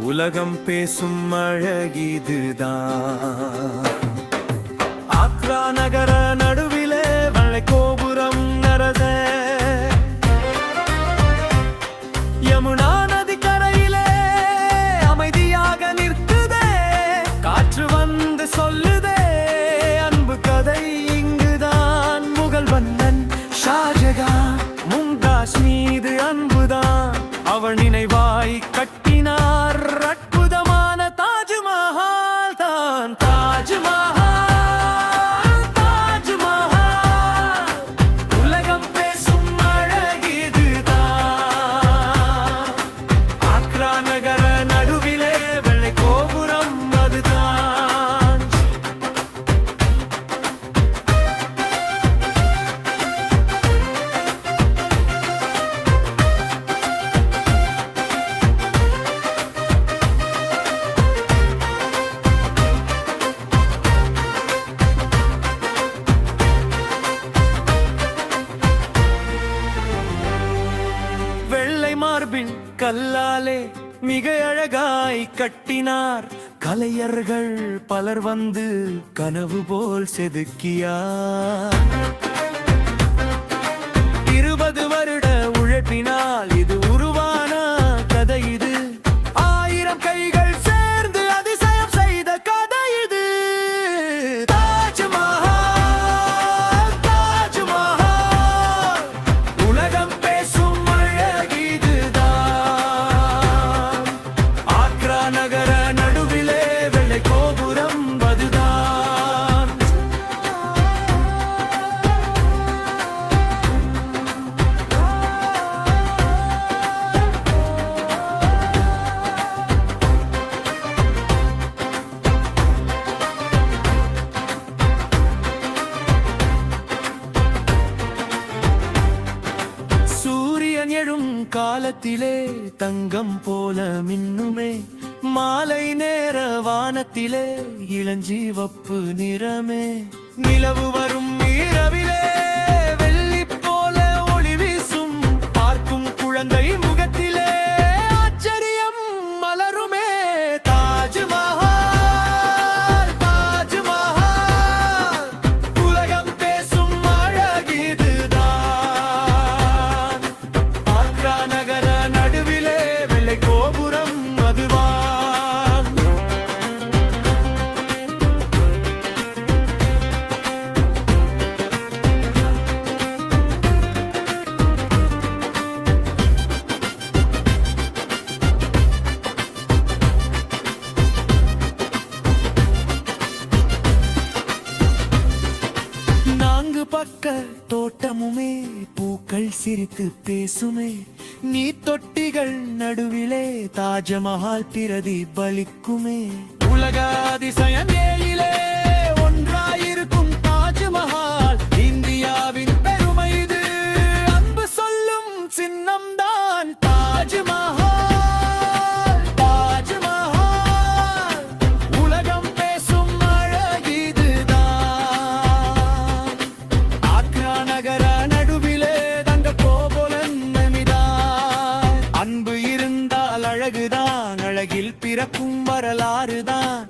உலகம் பேசும் அழகிதுதான். ஆக்ரா நகர நடுவிலே வளை கோபுரம் நரத யமுனா நதி கரையிலே அமைதியாக நிற்குதே. காற்று வந்து சொல்லுதே அன்பு கதை இங்குதான். முகல் வந்தன் ஷாஜகான் மும்தாஸ் மீது அன்புதான். அவள் நினைவாய் கட்டினார் அற்புதமான தாஜ்மஹால் தான். தாஜ்மஹால் தாஜ்மஹால் உலகம் பேசும் அழகிதுதான். ஆக்ரா நகர நடுவிலே வெள்ளை கோபுரம் அதுதான். மார்பின் கல்லாலே மிக அழகாய் கட்டினார். கலைஞர்கள் பலர் வந்து கனவு போல் செதுக்கியார். 20 வருட உழைப்பினால் இது உருவான கதை இது. 1000 கைகள் சேர்ந்து அதிசயம் செய்த கதை இது. தாஜ்மஹால் தாஜ்மஹால் உலகம் பேசும் நகர நடுவிலே வெள்ளை கோபுரம் அதுதான். சூரியன் எழும் காலத்திலே தங்கம் போல மின்னுமே. மாலை நேர வானத்திலே இளஞ்சிவப்பு நிறமே. நிலவு வரும் இரவிலே வெள்ளி போல ஒளி வீசும். பார்க்கும் குழந்தை முகத்திலே ஆச்சரியம் மலருமே. தாஜ்மஹால் தாஜ்மஹால் உலகம் பேசும் அழகிதுதான். ஆக்ரா நகர நடுவிலே வெள்ளை கோபுரம் அதுவா. பக்க தோட்டமுமே பூக்கள் சிரித்து பேசுமே. நீ தொட்டிகள் நடுவிலே தாஜ்மஹால் பிரதிபலிக்குமே. உலக அதிசயம் ஏழிலே ஒன்றாயிருக்கும் தாஜ்மஹால். இந்தியாவின் பெருமை இது அன்பு சொல்லும் சின்னம்தான். தாஜ்மஹால் தாஜ்மஹால் உலகம் பேசும் அழகிதுதான். ஆக்ரா நகர நடுவிலே தங்க கோபுரம் நமிதான். அன்பு இருந்தால் அழகுதான். அழகில் பிறக்கும் வரலாறுதான்.